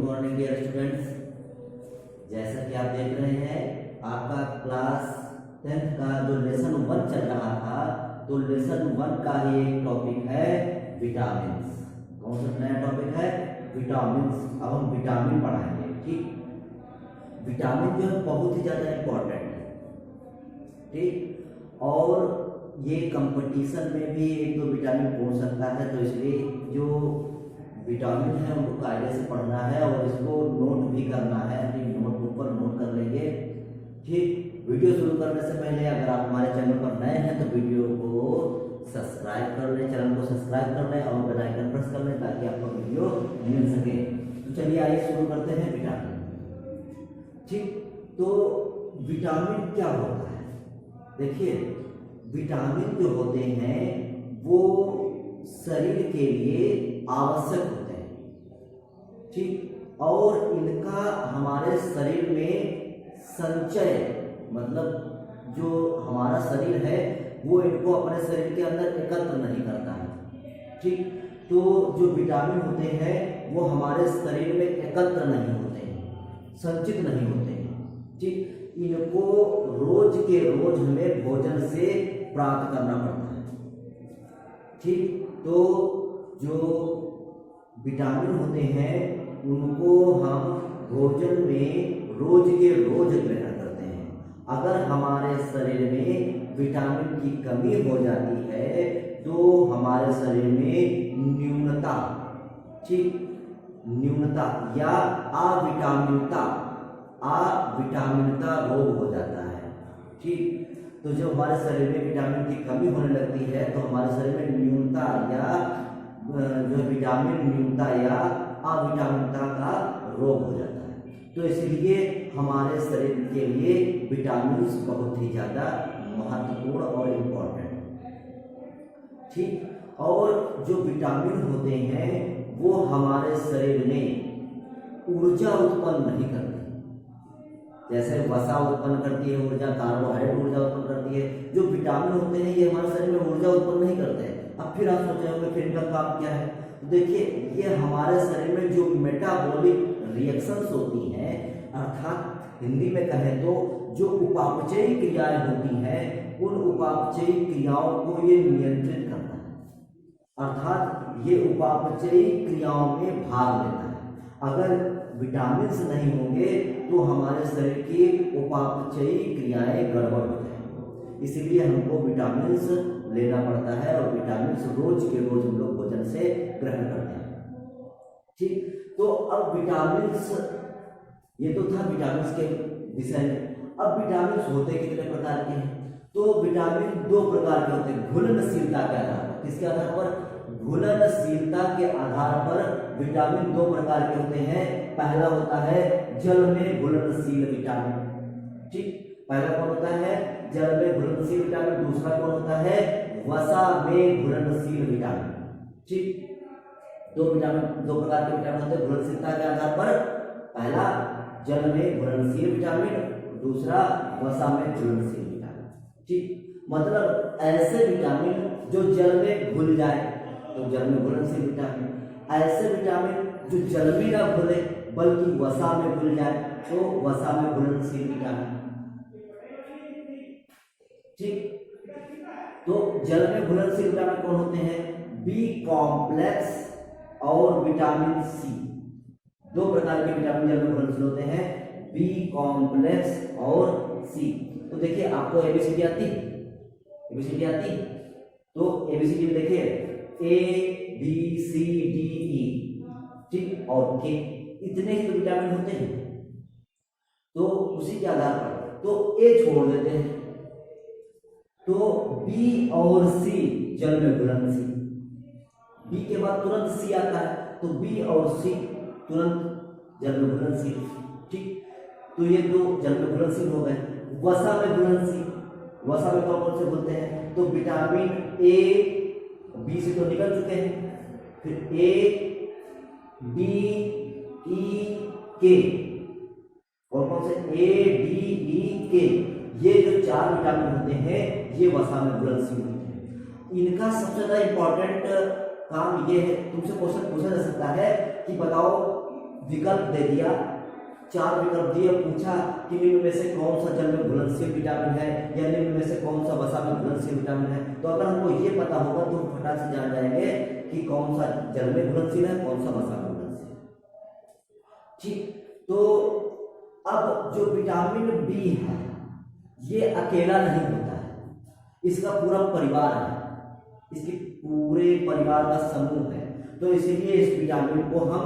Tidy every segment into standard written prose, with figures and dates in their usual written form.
Morning dear students. जैसा कि आप देख रहे हैं आपका क्लास 10th का जो लेसन 1 चल रहा था, तो लेसन 1 का ही एक टॉपिक है विटामिन। कौन सा नया टॉपिक है? विटामिन। अब हम विटामिन पढ़ाएंगे। ठीक, विटामिन जो है बहुत ही ज़्यादा इम्पोर्टेंट है। ठीक, और ये कंपटीशन में भी एक दो विटामिन पूछ सकता है, तो इसलिए जो विटामिन है उनको कायदे से पढ़ना है और इसको नोट भी करना है, अपनी नोटबुक पर नोट कर लेंगे। ठीक, वीडियो शुरू करने से पहले अगर आप हमारे चैनल पर नए हैं तो वीडियो को सब्सक्राइब कर लें, चैनल को सब्सक्राइब कर लें और बेल आइकन प्रेस कर लें ताकि आपको वीडियो मिल सके। तो चलिए आइए शुरू करते हैं विटामिन। ठीक, तो विटामिन क्या होता है? देखिए, विटामिन जो होते हैं वो शरीर के लिए आवश्यक होते हैं। ठीक, और इनका हमारे शरीर में संचय, मतलब जो हमारा शरीर है वो इनको अपने शरीर के अंदर एकत्र नहीं करता है। ठीक, तो जो विटामिन होते हैं वो हमारे शरीर में एकत्र नहीं होते हैं, संचित नहीं होते हैं। ठीक, इनको रोज के रोज हमें भोजन से प्राप्त करना पड़ता है। ठीक, तो जो विटामिन होते हैं उनको हम भोजन में रोज के रोज ग्रहण करते हैं। अगर हमारे शरीर में विटामिन की कमी हो जाती है तो हमारे शरीर में न्यूनता, ठीक, न्यूनता या अविटामिनता रोग हो जाता है। ठीक, तो जब हमारे शरीर में विटामिन की कमी होने लगती है तो हमारे शरीर में न्यूनता या जो विटामिन न्यूनता या अविटामिनता का रोग हो जाता है। तो इसलिए हमारे शरीर के लिए विटामिन बहुत ही ज़्यादा महत्वपूर्ण और इम्पोर्टेंट है। ठीक, और जो विटामिन होते हैं वो हमारे शरीर में ऊर्जा उत्पन्न नहीं करते। जैसे वसा उत्पन्न करती है ऊर्जा, कार्बोहाइड्रेट ऊर्जा उत्पन्न करती है, जो विटामिन होते हैं ये हमारे शरीर में ऊर्जा उत्पन्न नहीं करते हैं। अब फिर आप सोच रहे होंगे फिर इनका काम क्या है? तो देखिए, ये हमारे शरीर में जो मेटाबॉलिक रिएक्शंस होती हैं, अर्थात हिंदी में कहें तो जो उपापचयी क्रियाएं होती हैं, उन उपापचयी क्रियाओं को ये नियंत्रित करता है, अर्थात ये उपापचयी क्रियाओं में भाग लेता है। अगर विटामिन नहीं होंगे तो हमारे शरीर की उपापचयी क्रियाएं गड़बड़ हो जाएंगी। इसीलिए हमको विटामिन लेना पड़ता है और विटामिन रोज के रोज हम लोग भोजन से ग्रहण करते हैं। ठीक, तो अब विटामिन, ये तो था विटामिन के विषय में। अब विटामिन होते कितने प्रकार के हैं? तो विटामिन 2 प्रकार के होते हैं घुलनशीलता के आधार पर। किसके आधार पर? घुलनशीलता के आधार पर विटामिन 2 प्रकार के होते हैं। पहला होता है जल में घुलनशील विटामिन। ठीक, पहला कौन होता है? जल में घुलनशील विटामिन। दूसरा कौन होता है? वसा में घुलनशील विटामिन। ठीक, दो प्रकार के विटामिन होते हैं घुलनशीलता के आधार पर। पहला जल में घुलनशील विटामिन, दूसरा वसा में घुलनशील विटामिन। ठीक, मतलब ऐसे विटामिन जो जल में घुल जाए तो जल में घुलनशील विटामिन, ऐसे विटामिन जो जल में ना घुले बल्कि वसा में घुल जाए तो वसा में घुलनशील विटामिन। ठीक, तो जल में घुलनशील विटामिन कौन होते हैं? बी कॉम्प्लेक्स और विटामिन सी। दो प्रकार के विटामिन जल में घुलनशील होते हैं, बी कॉम्प्लेक्स और सी। तो देखिए, आपको एबीसीडी आती? तो एबीसीडी में देखिए A B C D E, ठीक, और के, इतने ही तो विटामिन होते हैं। तो उसी के आधार पर तो ए छोड़ देते हैं, तो बी और सी जल में घुलनशील। बी के बाद तुरंत सी आता है तो बी और सी तुरंत जल में घुलनशील। ठीक, तो ये दो जल में घुलनशील हो गए। वसा में घुलनशील, वसा में कौन कौन से बोलते हैं? तो विटामिन ए, बी से तो निकल चुके हैं, फिर ए डी ई के, कौन कौन से? ए डी ई के, ये जो 4 विटामिन होते हैं ये वसा में घुलनशील होते हैं। इनका सबसे ज्यादा इंपॉर्टेंट काम ये है, तुमसे क्वेश्चन पूछा जा सकता है कि बताओ विकल्प दे दिया, 4 विकल्प दिए, पूछा कि निम्न में से कौन सा जल में घुलनशील विटामिन है या निम्न में से कौन सा वसा में घुलनशील विटामिन है। तो अगर हमको ये पता होगा तो फटाक से जान जाएंगे कि कौन सा जल में घुलनशील है, कौन सा वसा में घुलनशील। ठीक, तो अब जो विटामिन बी है ये अकेला नहीं होता है, इसका पूरा परिवार है, इसके पूरे परिवार का समूह है। तो इसीलिए इस विटामिन को हम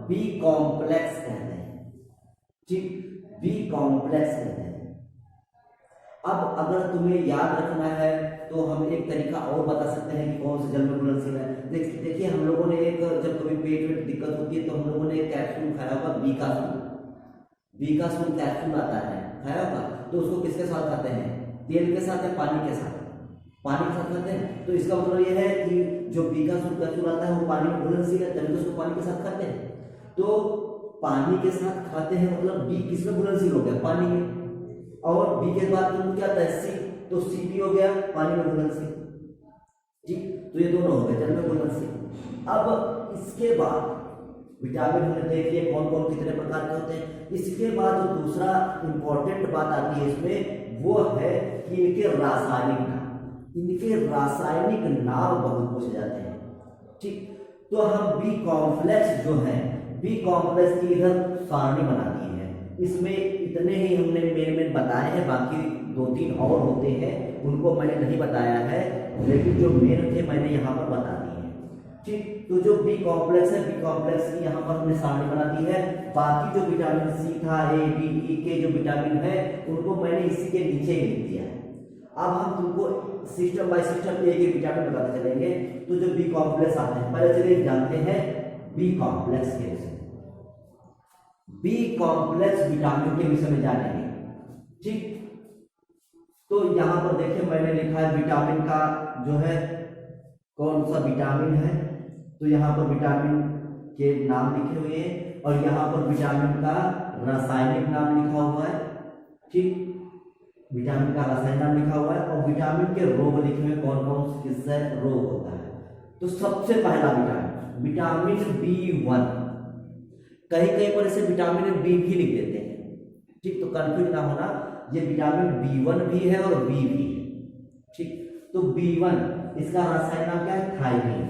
बी कॉम्प्लेक्स कहते हैं। ठीक, बी कॉम्प्लेक्स कहते हैं। अब अगर तुम्हें याद रखना है तो हम एक तरीका और बता सकते हैं कि कौन से जल में घुलनशील है। देखिए हम लोगों ने एक, जब कभी पेट में दिक्कत होती है तो हम लोगों ने एक कैप्सूल खाया होगा, बीकासूल कैप्सूल आता है, खाया होगा। तो उसको किसके साथ खाते हैं, तेल के साथ या पानी के साथ? पानी के साथ खाते हैं। तो इसका मतलब यह है कि जो बीकासूल कैप्सूल आता है वो पानी में घुलनशील है, तभी तो उसको पानी के साथ खाते हैं। तो पानी के साथ खाते हैं मतलब बी किसमें घुलनशील हो गया, पानी में। और बी के बाद तुम क्या आता है, सी, तो सी भी हो गया पानी में घुलनशील। ठीक, तो ये दोनों हो गए जल में घुलनशील। अब इसके बाद विटामिन हमने देख लिया कौन कौन कितने प्रकार के होते हैं। इसके बाद जो दूसरा इंपॉर्टेंट बात आती है इसमें, वो है कि इनके रासायनिक नाम। इनके रासायनिक नाम बहुत पूछे जाते हैं। ठीक, तो हम बी कॉम्प्लेक्स जो है, बी कॉम्प्लेक्स की इधर सारणी बना दी है। इसमें इतने ही हमने मेन बताए हैं, बाकी 2-3 और होते हैं उनको मैंने नहीं बताया है, लेकिन जो मेन थे मैंने यहाँ पर बता दिए हैं। ठीक, तो जो बी कॉम्प्लेक्स है, बी कॉम्प्लेक्स की यहाँ पर हमने सारणी बना दी है। बाकी जो विटामिन सी था, ए बी ई के जो विटामिन है उनको मैंने इसी के नीचे ही लिख दिया है। अब हम तुमको सिस्टम बाय सिस्टम एक एक विटामिन बताते चलेंगे। तो जो बी कॉम्प्लेक्स आते हैं, पहले चलिए जानते हैं बी कॉम्प्लेक्स के विषय। बी कॉम्प्लेक्स विटामिन के विषय में जानेंगे। ठीक, तो यहाँ पर देखिए मैंने लिखा है विटामिन का जो है कौन सा विटामिन है, तो यहाँ पर विटामिन के नाम लिखे हुए हैं और यहाँ पर विटामिन का रासायनिक नाम लिखा हुआ है। ठीक, विटामिन का रासायनिक नाम लिखा हुआ है और विटामिन के रोग लिखे हुए, कौन कौन किससे रोग होता है। तो सबसे पहला विटामिन B1, कहीं कहीं पर इसे विटामिन बी भी लिख देते हैं। ठीक, तो कंफ्यूज ना होना, ये विटामिन B1 भी है और बी भी है। ठीक, तो B1 इसका रासायनिक नाम क्या है, थायमीन,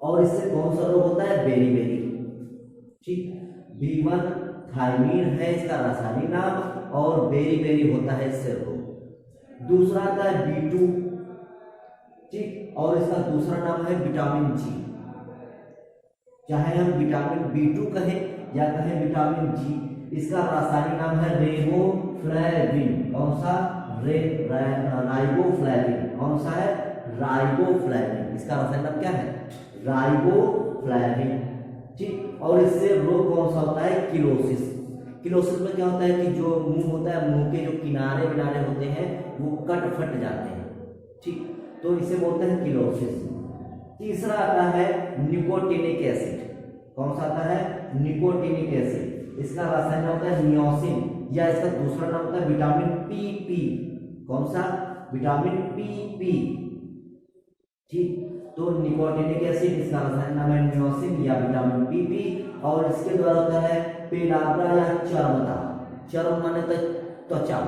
और इससे कौन सा रोग होता है, बेरीबेरी। ठीक, B1 थायमीन है इसका रासायनिक नाम और बेरीबेरी होता है इससे रोग। दूसरा आता है B2, ठीक, और इसका दूसरा नाम है विटामिन जी। चाहे हम विटामिन B2 कहें या कहें विटामिन जी, इसका रासायनिक नाम है रेबोफ्लेविन। कौन सा, राइबोफ्लेविन। कौन सा है, राइबोफ्लेविन। इसका रासायनिक नाम क्या है, राइबोफ्लेविन। ठीक, और इससे रोग कौन सा होता है, किलोसिस। किलोसिस में क्या होता है कि जो मुंह होता है, मुंह के जो किनारे किनारे होते हैं वो कट फट जाते हैं। ठीक, तो इसे बोलते हैं किलोसिस। तीसरा आता है निकोटिनिक एसिड। कौन सा आता है, निकोटिनिक एसिड। इसका रासायनिक नाम होता है नियोसिन, या इसका दूसरा नाम होता है विटामिन PP। कौन सा, विटामिन PP। ठीक, तो निकोटिनिक एसिड, इसका रासायनिक नाम है नियोसिन या विटामिन PP। और इसके द्वारा होता है पेडाग्रा या चर्मदा। चर्म माने त्वचा,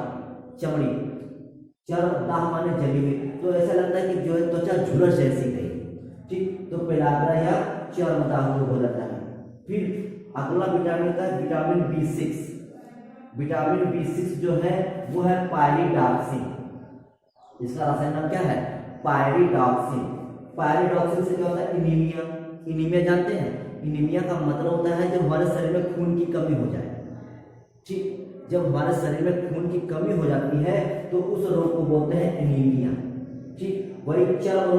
चमड़ी, चर्मदाह माने जली हुई। तो ऐसा लगता है कि जो है त्वचा झुलस जैसी गई। ठीक, तो पेडाग्रा या चर्मदाह हो जाता है। फिर अगला विटामिन का विटामिन B6। विटामिन B6 जो है वो है पायरिडॉक्सिन। इसका रासायनिक नाम क्या है, पायरिडॉक्सिन। पायरिडॉक्सिन से क्या होता है, एनीमिया। एनीमिया जानते हैं, एनीमिया का मतलब होता है जब हमारे शरीर में खून की कमी हो जाए। ठीक, जब हमारे शरीर में खून की कमी हो जाती है तो उस रोग को बोलते हैं एनीमिया। ठीक, वही चर्म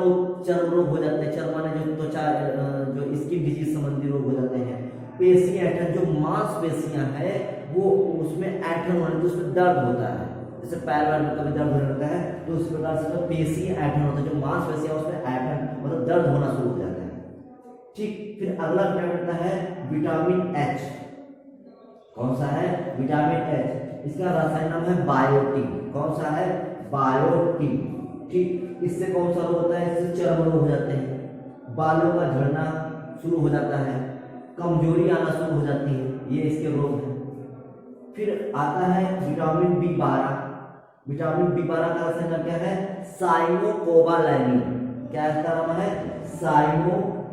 रोग हो जाते हैं। चर्म माने जो त्वचा, जो स्किन डिजीज संबंधी रोग हो जाते हैं। पेशी ऐठन, जो मांसपेशियां हैं वो उसमें ऐठन होने तो उसमें दर्द होता है, जैसे पैर वैर में कभी दर्द होने लगता है तो उस प्रकार से जो पेशी ऐठन होता है, जो मांसपेशियां उसमें ऐठन मतलब दर्द होना शुरू हो जाता है। ठीक, फिर अगला विटामिन का है विटामिन H। कौन सा है, विटामिन H। इसका रासायनिक नाम है बायोटिन। कौन सा है, बायोटिन। ठीक, इससे कौन सा रोग होता है, इससे चर्म रोग हो जाते हैं, बालों का झड़ना शुरू हो जाता है, कमजोरी आना शुरू हो जाती फिर आता है विटामिन बी 12। विटामिन बी 12 का रासायनिक क्या है? साइनोकोबालैमिन। क्या इसका नाम है? साइनोकोबालैमिन।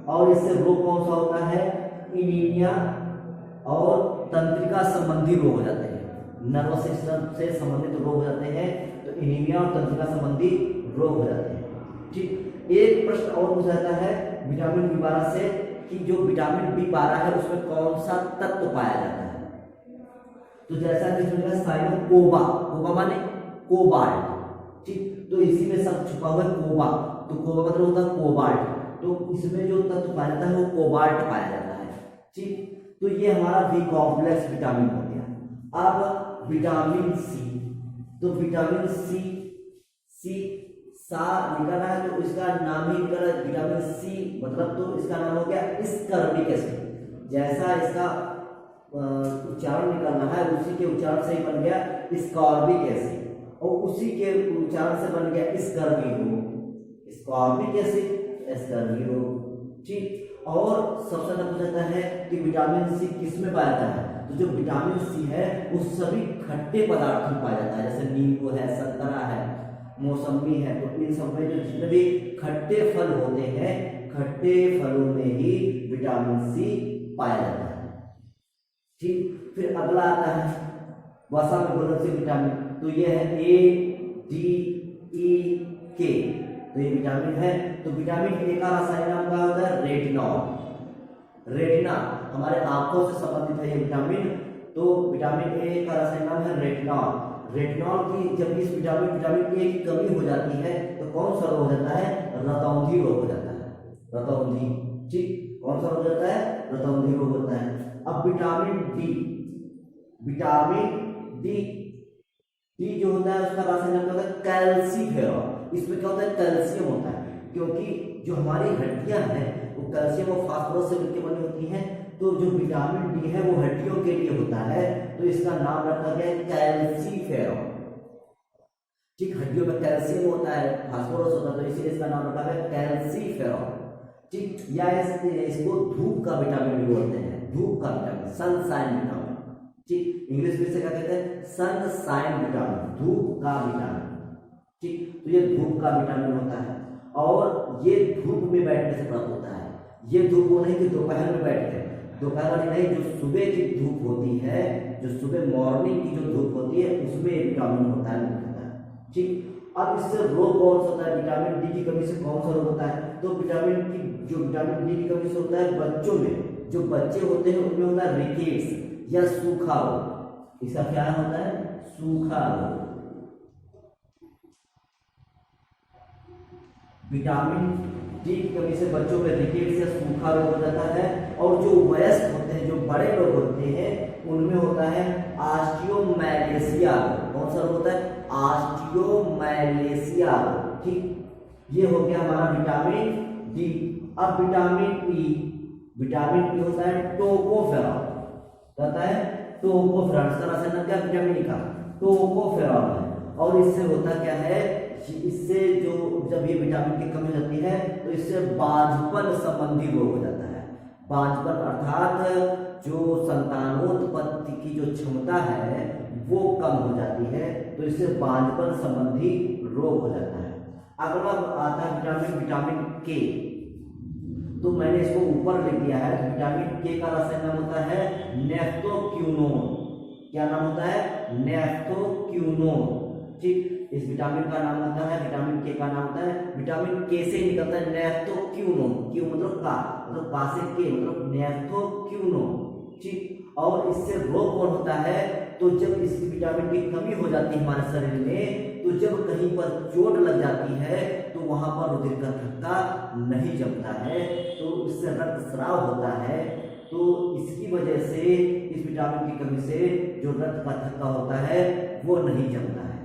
और इससे रोग कौन सा होता है? एनीमिया और तंत्रिका संबंधी रोग हो जाते हैं, नर्वस सिस्टम से संबंधित रोग हो जाते हैं, तो एनीमिया और तंत्रिका संबंधी रोग हो जाते हैं। ठीक, एक प्रश्न और पूछा जाता है विटामिन बी 12 से कि जो विटामिन बी 12 है उसमें कौन सा तत्व पाया जाता है? तो जैसा कि इसमें साइनोकोबा, कोबा माने कोबाल्ट। ठीक, तो इसी में सब छुपा हुआ है कोबा, तो कोबा मतलब होता है कोबाल्ट, तो इसमें जो तत्व पाया जाता है वो कोबाल्ट पाया जाता है। ठीक, तो ये हमारा बी कॉम्प्लेक्स विटामिन हो गया। अब विटामिन सी, तो विटामिन सी सा निकल रहा है, तो इसका नाम ही निकल रहा है विटामिन सी, मतलब तो इसका नाम हो गया स्कर्बिक एसिड। जैसा इसका उच्चारण निकलना है उसी के उच्चारण से ही बन गया स्कॉर्बिक एसिड, और उसी के उच्चारण से बन गया स्कर्बी रोग, स्कॉर्बिक एसिड स्कर्बी रोग। ठीक, और सबसे ज्यादा पूछा जाता है कि विटामिन सी किस में पाया जाता है? तो जो विटामिन सी है वो सभी खट्टे पदार्थों में पाया जाता है, जैसे नींबू है, संतरा है, मौसमी है, तो इन सब में जो जितने भी खट्टे फल होते हैं, खट्टे फलों में ही विटामिन सी पाया जाता है। ठीक, फिर अगला आता है वसा में घुलनशील विटामिन, तो ये है ए डी ई के, तो ये विटामिन है। तो विटामिन ए का रासायनिक नाम क्या होता है? रेटिनॉल। रेटिना हमारे आंखों से संबंधित है ये विटामिन, तो विटामिन ए का रासायनिक नाम है रेटिनॉल। रेटिनॉल की जब इस विटामिन ए की कमी हो जाती है तो कौन सा रोग हो जाता है? रतौंधी रोग हो जाता है, रतौंधी। ठीक, कौन सा रोग हो जाता है? रतौंधी रोग होता है। अब विटामिन डी, विटामिन डी जो होता है उसका रासायनिक नाम होता है कैल्सीफेरॉल। इसमें क्या होता है? कैल्शियम होता है, क्योंकि जो हमारी हड्डियां हैं वो कैल्शियम और फास्फोरस से मिलकर बनी होती हैं, तो जो विटामिन डी है वो हड्डियों के लिए होता है, तो इसका नाम रखा गया है कैल्सीफेरॉल। ठीक, हड्डियों में कैल्शियम होता है, फास्फोरस होता है, तो इसीलिए इसका नाम रखा गया कैल्सीफेरॉल। ठीक, या इसको धूप का विटामिन भी बोलते हैं, धूप का विटामिन, सनशाइन विटामिन। ठीक, इंग्लिश में से क्या कहते हैं? सनशाइन विटामिन, धूप का विटामिन। ठीक, तो ये धूप का विटामिन होता है, और ये धूप में बैठने से प्राप्त होता है। ये धूप वो नहीं कि दोपहर में बैठ के, दोपहर वाली नहीं, जो सुबह की धूप होती है, जो सुबह मॉर्निंग की जो धूप होती है उसमें विटामिन होता है। ठीक, अब इससे रोग कौन सा होता है? विटामिन डी की कमी से कौन सा रोग होता है? तो विटामिन डी की कमी से होता है बच्चों में, जो बच्चे होते हैं उनमें होता है रिकेट्स या सूखा रोग। इसका क्या होता है? सूखा रोग। विटामिन डी की कमी से बच्चों में रिकेट्स या सूखा रोग हो जाता है, और जो वयस्क होते हैं, जो बड़े लोग होते हैं, उनमें होता है ऑस्टियोमैलेशिया। कौन सा रोग होता है? ऑस्टियोमैलेशिया। ठीक, ये हो गया हमारा विटामिन डी। अब विटामिन ई होता है टोकोफेरॉल, कहता है टोकोफेरॉल। इसका रासायनिक क्या? विटामिन ई का टोकोफेरॉल है, और इससे होता क्या है? इससे जो जब ये विटामिन की कमी होती है तो इससे बांझपन संबंधी रोग हो जाता है। बांझपन अर्थात जो संतानोत्पत्ति की जो क्षमता है वो कम हो जाती है, तो इससे बांझपन संबंधी रोग हो जाता है। अगला आता है विटामिन के, तो मैंने इसको ऊपर लिख दिया है। विटामिन के का रासायनिक नाम होता है नेफ्टोक्यूनोन। क्या नाम होता है? नेफ्टोक्यूनोन। ठीक, इस विटामिन का नाम होता है, विटामिन के का नाम होता है, विटामिन के से निकलता है नेफ्टोक्यूनोन। क्यू मतलब का, मतलब का से के मतलब नेफ्टोक्यूनोन। ठीक, और इससे रोग कौन होता है? तो जब इस विटामिन की कमी हो जाती है हमारे शरीर में, तो जब कहीं पर चोट लग जाती है तो वहां पर रुधिर का थक्का नहीं जमता है, तो इससे रक्तस्राव होता है। तो इसकी वजह से इस विटामिन की कमी से जो रक्त का थक्का होता है वो नहीं जमता है।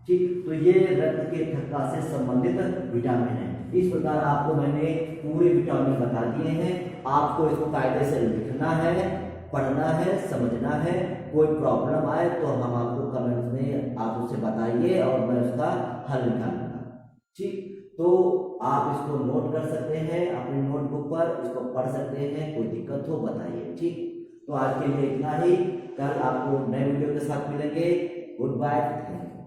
ठीक, तो ये रक्त के थक्का से संबंधित विटामिन है। इस प्रकार आपको मैंने पूरे विटामिन बता दिए हैं। आपको इसको कायदे से लिखना है, पढ़ना है, समझना है। कोई प्रॉब्लम आए तो हम आपको कमेंट्स में आप उसे बताइए और मैं उसका हल निकालूंगा। ठीक, तो आप इसको नोट कर सकते हैं अपनी नोटबुक पर, इसको पढ़ सकते हैं। कोई दिक्कत हो बताइए। ठीक, तो तो आज के लिए इतना ही, कल आपको नए वीडियो के साथ मिलेंगे। Good bye.